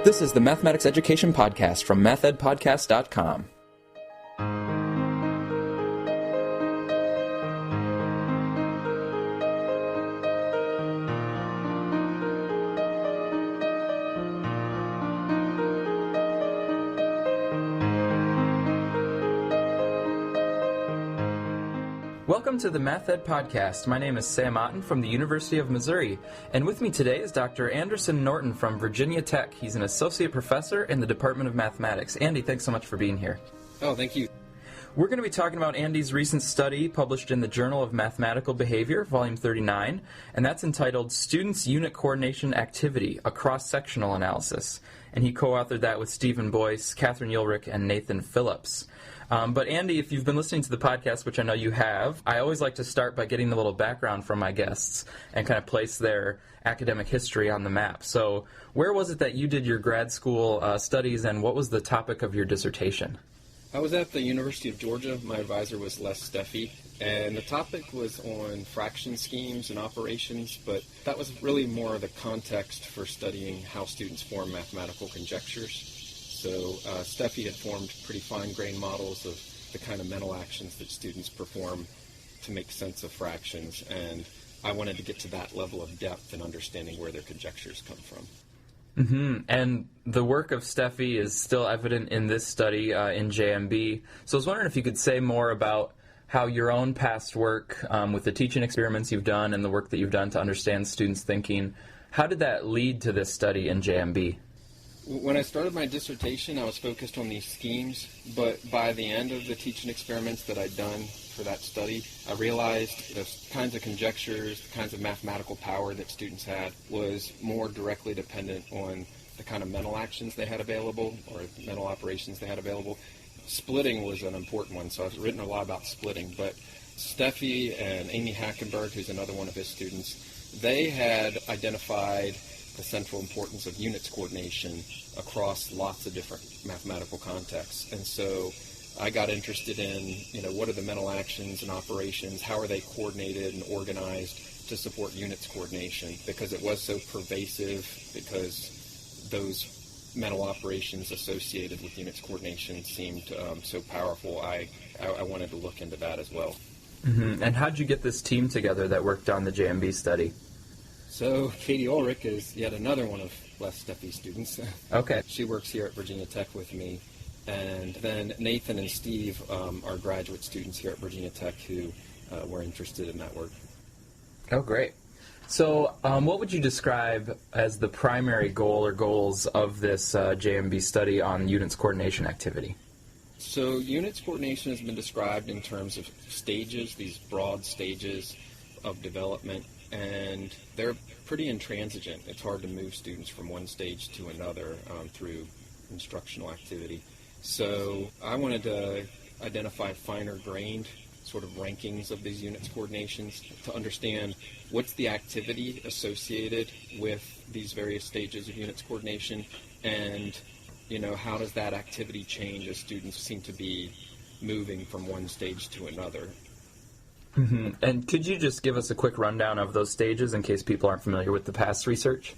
This is the Mathematics Education Podcast from mathedpodcast.com. Welcome to the Math Ed Podcast. My name is Sam Otten from the University of Missouri, and with me today is Dr. Anderson Norton from Virginia Tech. He's an associate professor in the Department of Mathematics. Andy, thanks so much for being here. Oh, thank you. We're going to be talking about Andy's recent study published in the Journal of Mathematical Behavior, Volume 39, and that's entitled Students' Unit Coordination Activity, a Cross-Sectional Analysis. And he co-authored that with Stephen Boyce, Catherine Ulrich, and Nathan Phillips. But Andy, if you've been listening to the podcast, which I know you have, I always like to start by getting a little background from my guests and kind of place their academic history on the map. So where was it that you did your grad school studies, and what was the topic of your dissertation? I was at the University of Georgia. My advisor was Les Steffi, and the topic was on fraction schemes and operations, but that was really more of the context for studying how students form mathematical conjectures. So Steffi had formed pretty fine-grained models of the kind of mental actions that students perform to make sense of fractions, and I wanted to get to that level of depth in understanding where their conjectures come from. Mm-hmm. And the work of Steffi is still evident in this study in JMB. So I was wondering if you could say more about how your own past work with the teaching experiments you've done and the work that you've done to understand students' thinking, how did that lead to this study in JMB? When I started my dissertation, I was focused on these schemes, but by the end of the teaching experiments that I'd done for that study, I realized the kinds of conjectures, the kinds of mathematical power that students had was more directly dependent on the kind of mental actions they had available or mental operations they had available. Splitting was an important one, so I've written a lot about splitting, but Steffi and Amy Hackenberg, who's another one of his students, they had identified the central importance of units coordination across lots of different mathematical contexts. And so I got interested in, what are the mental actions and operations, how are they coordinated and organized to support units coordination, because it was so pervasive, because those mental operations associated with units coordination seemed so powerful. I wanted to look into that as well. Mm-hmm. And how'd you get this team together that worked on the JMB study? So Katie Ulrich is yet another one of Les Steffi's students. Okay. She works here at Virginia Tech with me. And then Nathan and Steve are graduate students here at Virginia Tech who were interested in that work. Oh, great. So what would you describe as the primary goal or goals of this JMB study on units coordination activity? So units coordination has been described in terms of stages, these broad stages of development, and they're pretty intransigent. It's hard to move students from one stage to another through instructional activity. So I wanted to identify finer-grained sort of rankings of these units coordinations to understand what's the activity associated with these various stages of units coordination, and how does that activity change as students seem to be moving from one stage to another. Mm-hmm. And could you just give us a quick rundown of those stages in case people aren't familiar with the past research?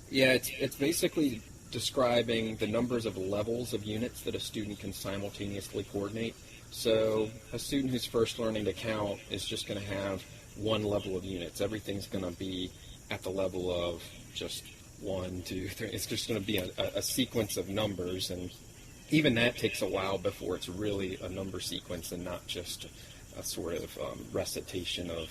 Yeah, it's basically describing the numbers of levels of units that a student can simultaneously coordinate. So a student who's first learning to count is just going to have one level of units. Everything's going to be at the level of just 1, 2, 3. It's just going to be a sequence of numbers, and even that takes a while before it's really a number sequence and not just a sort of recitation of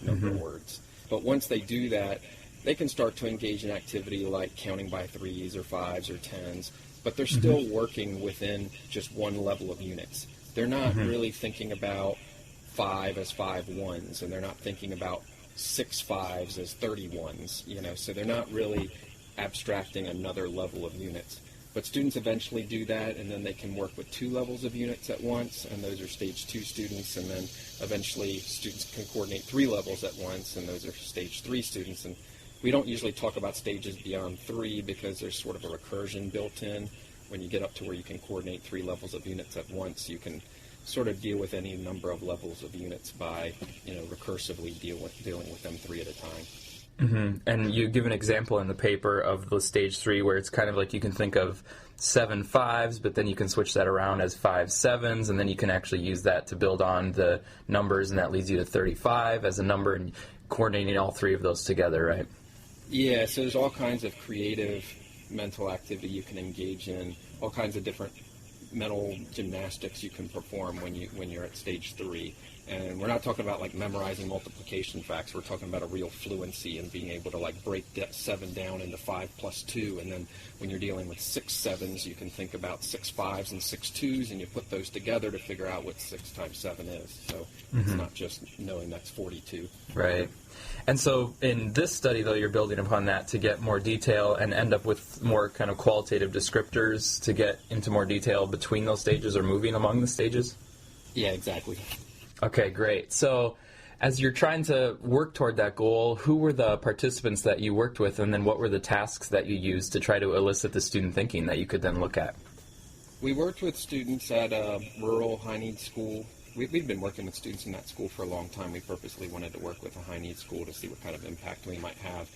number words. But once they do that, they can start to engage in activity like counting by 3s or 5s or 10s, but they're still working within just one level of units. They're not really thinking about 5 as 5 ones, and they're not thinking about 6 5s as 30 ones, so they're not really abstracting another level of units. But students eventually do that, and then they can work with 2 levels of units at once, and those are stage 2 students, and then eventually students can coordinate 3 levels at once, and those are stage 3 students. And we don't usually talk about stages beyond 3 because there's sort of a recursion built in. When you get up to where you can coordinate 3 levels of units at once, you can sort of deal with any number of levels of units by, recursively dealing with them 3 at a time. And you give an example in the paper of the stage 3 where it's kind of like you can think of 7 5s, but then you can switch that around as 5 7s, and then you can actually use that to build on the numbers, and that leads you to 35 as a number, and coordinating all 3 of those together, right? Yeah, so there's all kinds of creative mental activity you can engage in, all kinds of different mental gymnastics you can perform when you're at stage 3. And we're not talking about like memorizing multiplication facts. We're talking about a real fluency and being able to like break that 7 down into 5 plus 2. And then when you're dealing with 6 7s, you can think about 6 5s and 6 2s, and you put those together to figure out what 6 times 7 is. So it's not just knowing that's 42. Right. And so in this study, though, you're building upon that to get more detail and end up with more kind of qualitative descriptors to get into more detail between those stages or moving among the stages? Yeah, exactly. Okay, great. So as you're trying to work toward that goal, who were the participants that you worked with, and then what were the tasks that you used to try to elicit the student thinking that you could then look at? We worked with students at a rural high-need school. We've been working with students in that school for a long time. We purposely wanted to work with a high-need school to see what kind of impact we might have.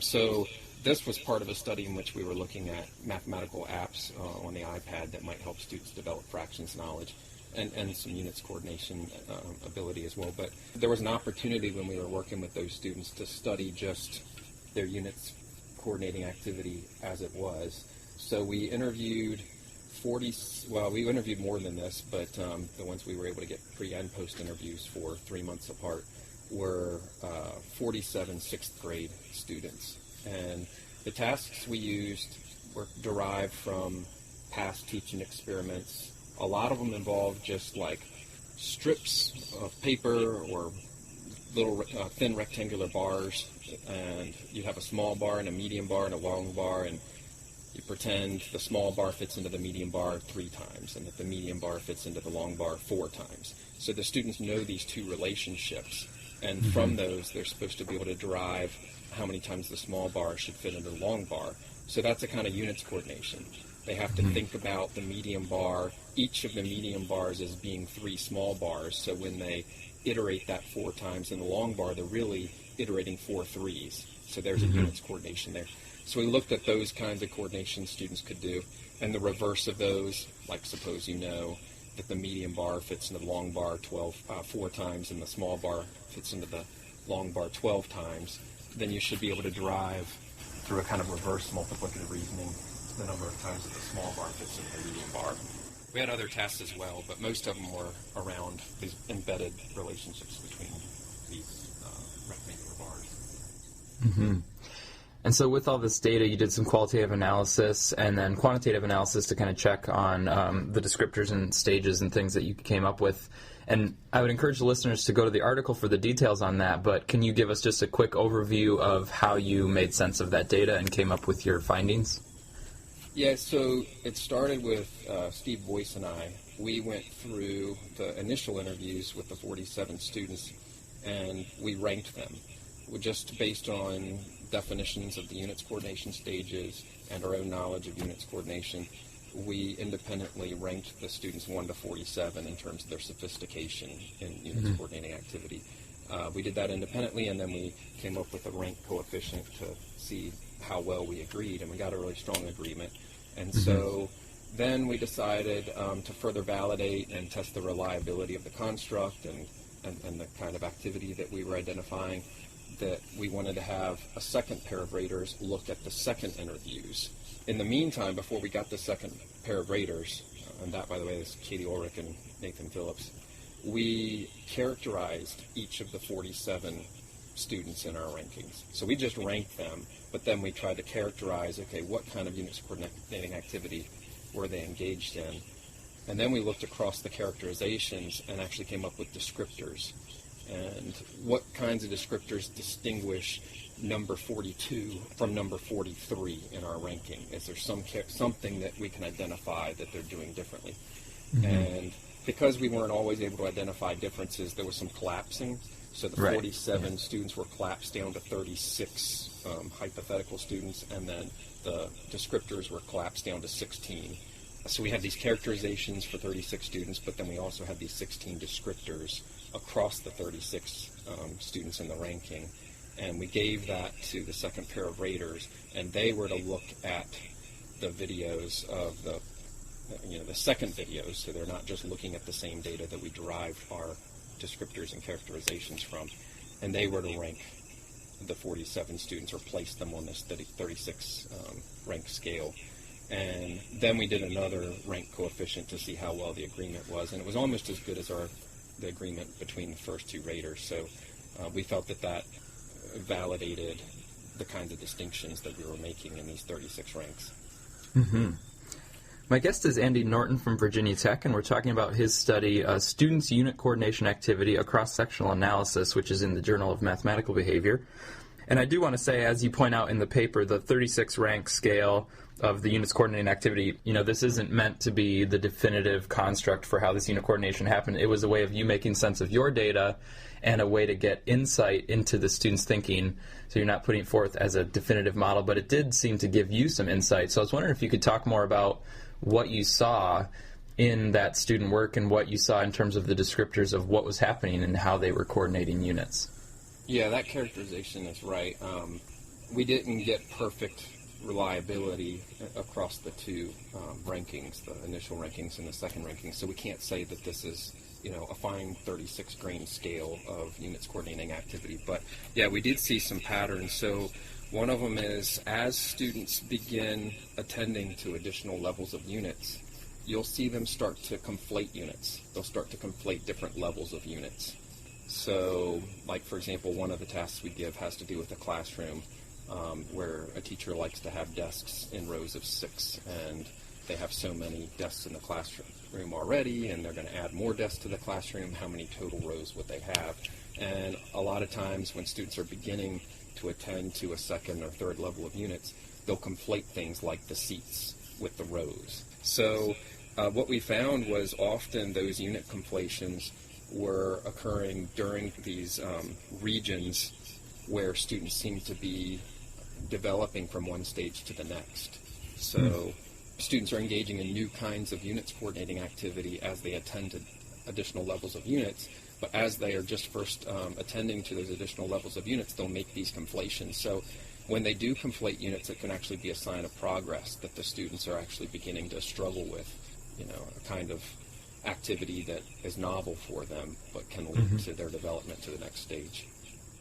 So this was part of a study in which we were looking at mathematical apps on the iPad that might help students develop fractions knowledge. And some units coordination ability as well. But there was an opportunity when we were working with those students to study just their units coordinating activity as it was. So we interviewed we interviewed more than this, but the ones we were able to get pre and post interviews for 3 months apart were 47 sixth grade students. And the tasks we used were derived from past teaching experiments. A lot of them involve just like strips of paper or little thin rectangular bars, and you have a small bar and a medium bar and a long bar, and you pretend the small bar fits into the medium bar 3 times and that the medium bar fits into the long bar 4 times. So the students know these 2 relationships, and from those they're supposed to be able to derive how many times the small bar should fit into the long bar. So that's a kind of units coordination. They have to think about the medium bar, each of the medium bars as being 3 small bars, so when they iterate that 4 times in the long bar, they're really iterating 4 threes. So there's a units coordination there. So we looked at those kinds of coordination students could do, and the reverse of those, like suppose you know that the medium bar fits into the long bar 4 times and the small bar fits into the long bar 12 times, then you should be able to derive through a kind of reverse multiplicative reasoning the number of times that the small bar fits into the medium bar. We had other tests as well, but most of them were around these embedded relationships between these rectangular bars. And so with all this data, you did some qualitative analysis and then quantitative analysis to kind of check on the descriptors and stages and things that you came up with. And I would encourage the listeners to go to the article for the details on that, but can you give us just a quick overview of how you made sense of that data and came up with your findings? Yeah, so it started with Steve Boyce and I. We went through the initial interviews with the 47 students, and we ranked them just based on definitions of the units coordination stages and our own knowledge of units coordination. We independently ranked the students 1 to 47 in terms of their sophistication in units coordinating activity. We did that independently, and then we came up with a rank coefficient to see how well we agreed, and we got a really strong agreement. And so then we decided to further validate and test the reliability of the construct and the kind of activity that we were identifying, that we wanted to have a second pair of raters look at the second interviews. In the meantime, before we got the second pair of raters, and that, by the way, is Katie Ulrich and Nathan Phillips, we characterized each of the 47 students in our rankings. So we just ranked them, but then we tried to characterize, okay, what kind of units coordinating activity were they engaged in? And then we looked across the characterizations and actually came up with descriptors. And what kinds of descriptors distinguish number 42 from number 43 in our ranking? Is there something that we can identify that they're doing differently? And because we weren't always able to identify differences, there was some collapsing. So the 47 students were collapsed down to 36 hypothetical students, and then the descriptors were collapsed down to 16. So we had these characterizations for 36 students, but then we also had these 16 descriptors across the 36 students in the ranking. And we gave that to the second pair of raters, and they were to look at the videos of the second videos, so they're not just looking at the same data that we derived our descriptors and characterizations from, and they were to rank the 47 students or place them on this 36 rank scale. And then we did another rank coefficient to see how well the agreement was, and it was almost as good as the agreement between the first two raters. So we felt that validated the kinds of distinctions that we were making in these 36 ranks. Mm-hmm. My guest is Andy Norton from Virginia Tech, and we're talking about his study, Students' Unit Coordination Activity, a Cross-Sectional Analysis, which is in the Journal of Mathematical Behavior. And I do want to say, as you point out in the paper, the 36 rank scale of the units coordinating activity, this isn't meant to be the definitive construct for how this unit coordination happened. It was a way of you making sense of your data and a way to get insight into the students' thinking. So you're not putting it forth as a definitive model, but it did seem to give you some insight. So I was wondering if you could talk more about what you saw in that student work and what you saw in terms of the descriptors of what was happening and how they were coordinating units. Yeah, that characterization is right. We didn't get perfect reliability across the two rankings, the initial rankings and the second rankings, so we can't say that this is a fine 36 grain scale of units coordinating activity. But yeah, we did see some patterns. So one of them is, as students begin attending to additional levels of units, you'll see them start to conflate units. They'll start to conflate different levels of units. So, like, for example, one of the tasks we give has to do with a classroom where a teacher likes to have desks in rows of 6, and they have so many desks in the classroom already, and they're going to add more desks to the classroom. How many total rows would they have? And a lot of times when students are beginning to attend to a second or third level of units, they'll conflate things like the seats with the rows. So what we found was often those unit conflations were occurring during these regions where students seem to be developing from one stage to the next. So students are engaging in new kinds of units coordinating activity as they attend to additional levels of units, but as they are just first attending to those additional levels of units, they'll make these conflations. So when they do conflate units, it can actually be a sign of progress, that the students are actually beginning to struggle with, a kind of activity that is novel for them, but can lead to their development to the next stage.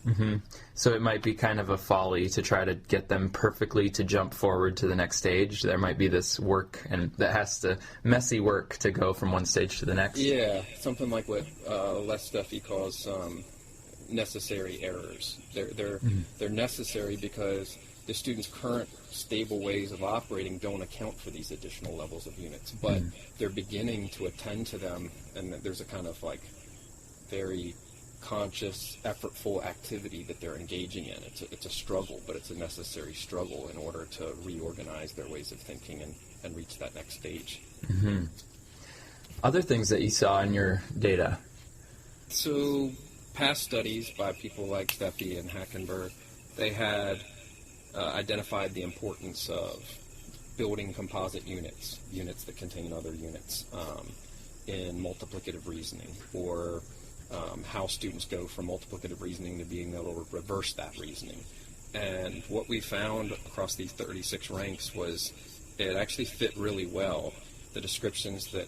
Mm-hmm. So it might be kind of a folly to try to get them perfectly to jump forward to the next stage. There might be this work, and that has to, messy work to go from one stage to the next. Yeah, something like what Les Duffy calls necessary errors. They're necessary because the students' current stable ways of operating don't account for these additional levels of units, but they're beginning to attend to them, and there's a kind of like very conscious, effortful activity that they're engaging in. It's a struggle, but it's a necessary struggle in order to reorganize their ways of thinking and reach that next stage. Mm-hmm. Other things that you saw in your data? So past studies by people like Steffi and Hackenberg, they had identified the importance of building composite units that contain other units in multiplicative reasoning, or how students go from multiplicative reasoning to being able to reverse that reasoning. And what we found across these 36 ranks was it actually fit really well. The descriptions that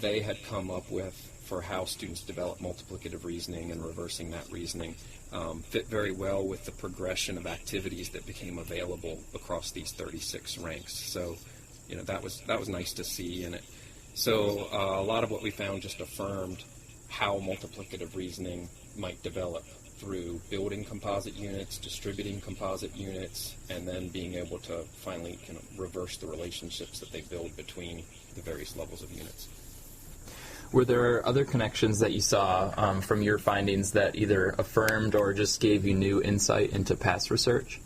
they had come up with for how students develop multiplicative reasoning and reversing that reasoning fit very well with the progression of activities that became available across these 36 ranks. So, that was nice to see in it. So a lot of what we found just affirmed how multiplicative reasoning might develop through building composite units, distributing composite units, and then being able to finally kind of reverse the relationships that they build between the various levels of units. Were there other connections that you saw from your findings that either affirmed or just gave you new insight into past research?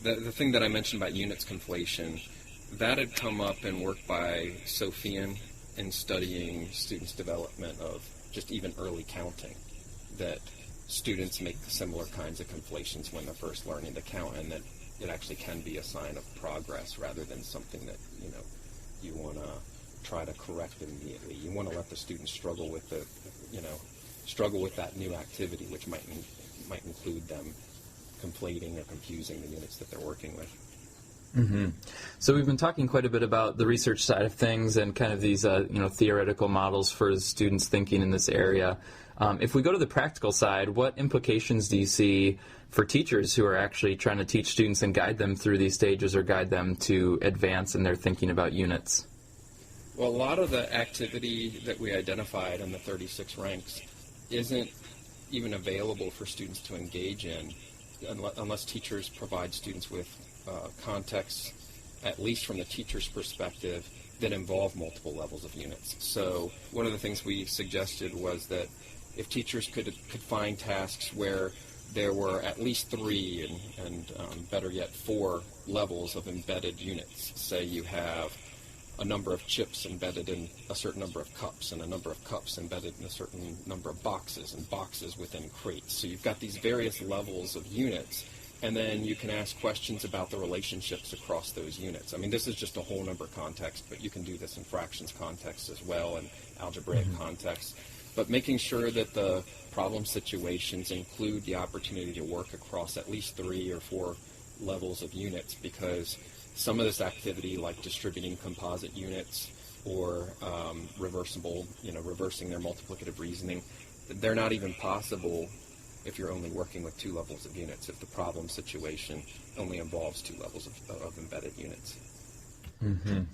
The thing that I mentioned about units conflation, that had come up in work by Sophian in studying students' development of just even early counting, that students make similar kinds of conflations when they're first learning to count, and that it actually can be a sign of progress rather than something that you want to try to correct immediately. You want to let the students struggle with that new activity, which might include them conflating or confusing the units that they're working with. Mm-hmm. So we've been talking quite a bit about the research side of things and kind of these theoretical models for students thinking in this area. If we go to the practical side, what implications do you see for teachers who are actually trying to teach students and guide them through these stages or guide them to advance in their thinking about units? Well, a lot of the activity that we identified in the 36 ranks isn't even available for students to engage in unless teachers provide students with context, at least from the teacher's perspective, that involve multiple levels of units. So one of the things we suggested was that if teachers could find tasks where there were at least 3 and better yet 4 levels of embedded units. Say you have a number of chips embedded in a certain number of cups and a number of cups embedded in a certain number of boxes and boxes within crates. So you've got these various levels of units, and then you can ask questions about the relationships across those units. I mean, this is just a whole number context, but you can do this in fractions context as well and algebraic context. But making sure that the problem situations include the opportunity to work across at least 3 or 4 levels of units, because some of this activity, like distributing composite units or reversing their multiplicative reasoning, they're not even possible if you're only working with 2 levels of units, if the problem situation only involves 2 levels of embedded units. Mm-hmm.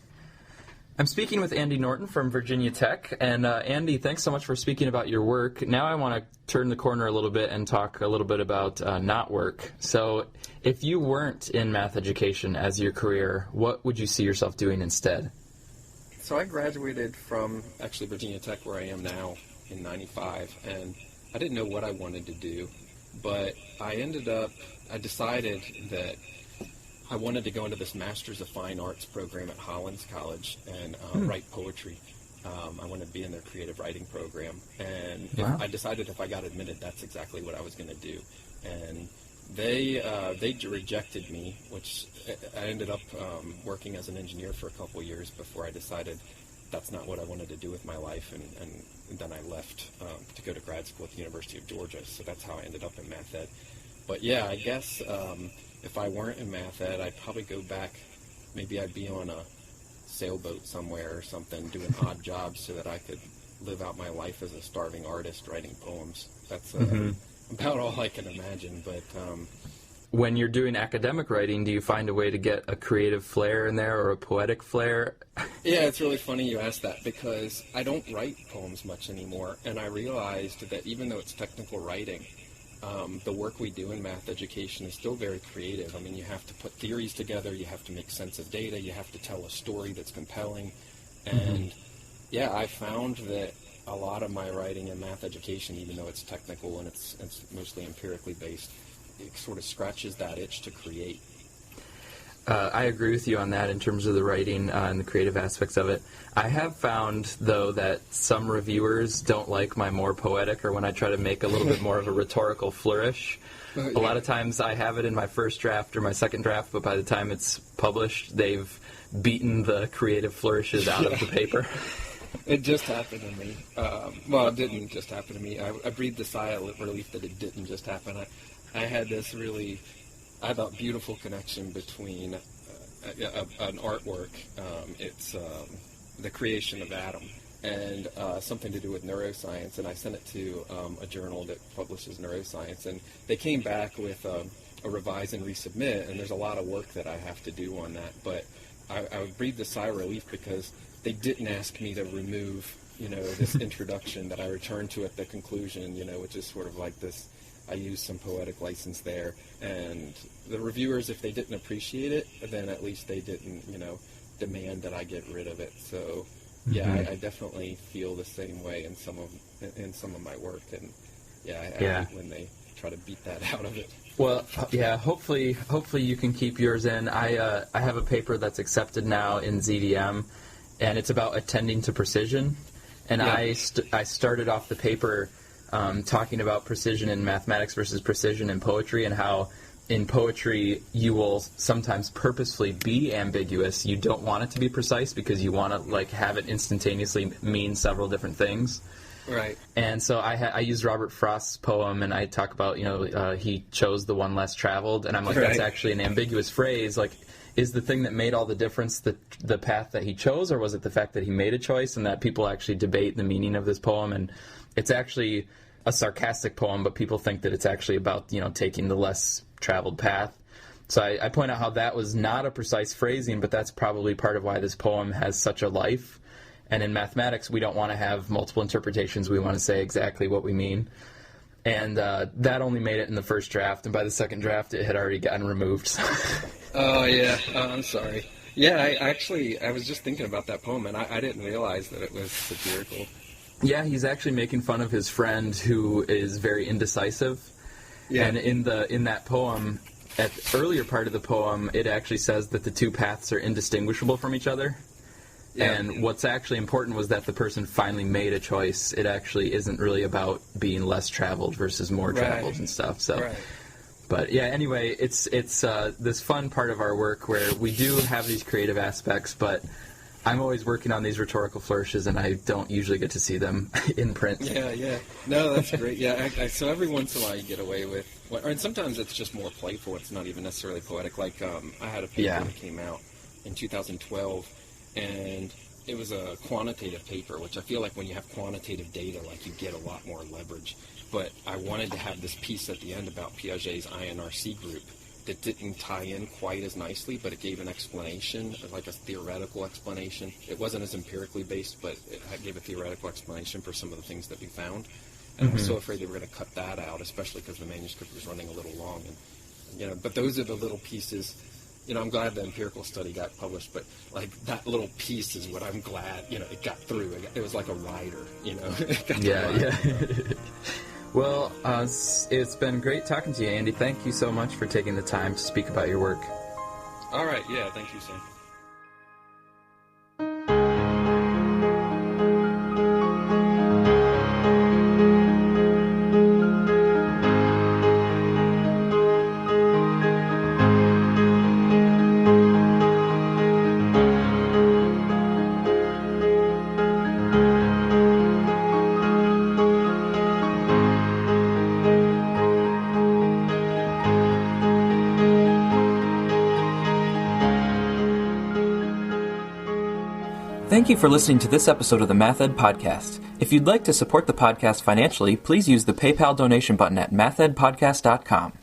I'm speaking with Andy Norton from Virginia Tech, and Andy, thanks so much for speaking about your work. Now I want to turn the corner a little bit and talk a little bit about not work. So if you weren't in math education as your career, what would you see yourself doing instead? So I graduated from actually Virginia Tech, where I am now, in '95, and I didn't know what I wanted to do, but I decided that I wanted to go into this Masters of Fine Arts program at Hollins College and write poetry. I wanted to be in their creative writing program, and I decided if I got admitted, that's exactly what I was going to do. And they rejected me, which I ended up working as an engineer for a couple of years before I decided that's not what I wanted to do with my life, and then I left to go to grad school at the University of Georgia. So that's how I ended up in math ed. But yeah, I guess if I weren't in math ed, I'd probably go back. Maybe I'd be on a sailboat somewhere or something, doing odd jobs so that I could live out my life as a starving artist writing poems. That's about all I can imagine. But when you're doing academic writing, do you find a way to get a creative flair in there or a poetic flair? Yeah, it's really funny you ask that, because I don't write poems much anymore, and I realized that even though it's technical writing, the work we do in math education is still very creative. I mean, you have to put theories together, you have to make sense of data, you have to tell a story that's compelling, and yeah, I found that a lot of my writing in math education, even though it's technical and it's mostly empirically based, it sort of scratches that itch to create. I agree with you on that in terms of the writing and the creative aspects of it. I have found, though, that some reviewers don't like my more poetic, or when I try to make a little bit more of a rhetorical flourish. A lot of times I have it in my first draft or my second draft, but by the time it's published, they've beaten the creative flourishes out of the paper. It just happened to me. Well, it didn't just happen to me. I breathed a sigh of relief that it didn't just happen. I had this really, I thought, beautiful connection between an artwork. It's the creation of Adam, and something to do with neuroscience. And I sent it to a journal that publishes neuroscience, and they came back with a revise and resubmit. And there's a lot of work that I have to do on that. But I breathed a sigh of relief because they didn't ask me to remove, this introduction that I returned to at the conclusion, which is sort of like this. I used some poetic license there, and the reviewers, if they didn't appreciate it, then at least they didn't, demand that I get rid of it. So, yeah, I definitely feel the same way in some of my work, and I hate when they try to beat that out of it. Well, yeah, hopefully you can keep yours in. I have a paper that's accepted now in ZDM, and it's about attending to precision, and I started off the paper talking about precision in mathematics versus precision in poetry, and how in poetry you will sometimes purposefully be ambiguous. You don't want it to be precise because you want to have it instantaneously mean several different things. Right. And so I used Robert Frost's poem, and I talk about, he chose the one less traveled, and I'm like, that's actually an ambiguous phrase. Like, is the thing that made all the difference the path that he chose, or was it the fact that he made a choice? And that people actually debate the meaning of this poem, and it's actually a sarcastic poem, but people think that it's actually about, taking the less traveled path. So I point out how that was not a precise phrasing, but that's probably part of why this poem has such a life. And in mathematics, we don't want to have multiple interpretations. We want to say exactly what we mean. And that only made it in the first draft, and by the second draft, it had already gotten removed. Oh, yeah. I'm sorry. Yeah, I was just thinking about that poem, and I didn't realize that it was satirical. Yeah, he's actually making fun of his friend who is very indecisive. Yeah. And in that poem, at the earlier part of the poem, it actually says that the two paths are indistinguishable from each other. Yeah. And what's actually important was that the person finally made a choice. It actually isn't really about being less traveled versus more traveled and stuff. So, But yeah, anyway, it's this fun part of our work where we do have these creative aspects, but I'm always working on these rhetorical flourishes, and I don't usually get to see them in print. Yeah. No, that's great. Yeah, so every once in a while you get away with, and sometimes it's just more playful. It's not even necessarily poetic. Like I had a paper that came out in 2012, and it was a quantitative paper, which I feel like when you have quantitative data, like, you get a lot more leverage. But I wanted to have this piece at the end about Piaget's INRC group that didn't tie in quite as nicely, but it gave an explanation, like a theoretical explanation. It wasn't as empirically based, but it gave a theoretical explanation for some of the things that we found. And I was so afraid they were going to cut that out, especially because the manuscript was running a little long. And but those are the little pieces. I'm glad the empirical study got published, but, like, that little piece is what I'm glad, it got through. It was like a rider, Yeah. Well, it's been great talking to you, Andy. Thank you so much for taking the time to speak about your work. All right, yeah, thank you, Sam. Thank you for listening to this episode of the Math Ed Podcast. If you'd like to support the podcast financially, please use the PayPal donation button at mathedpodcast.com.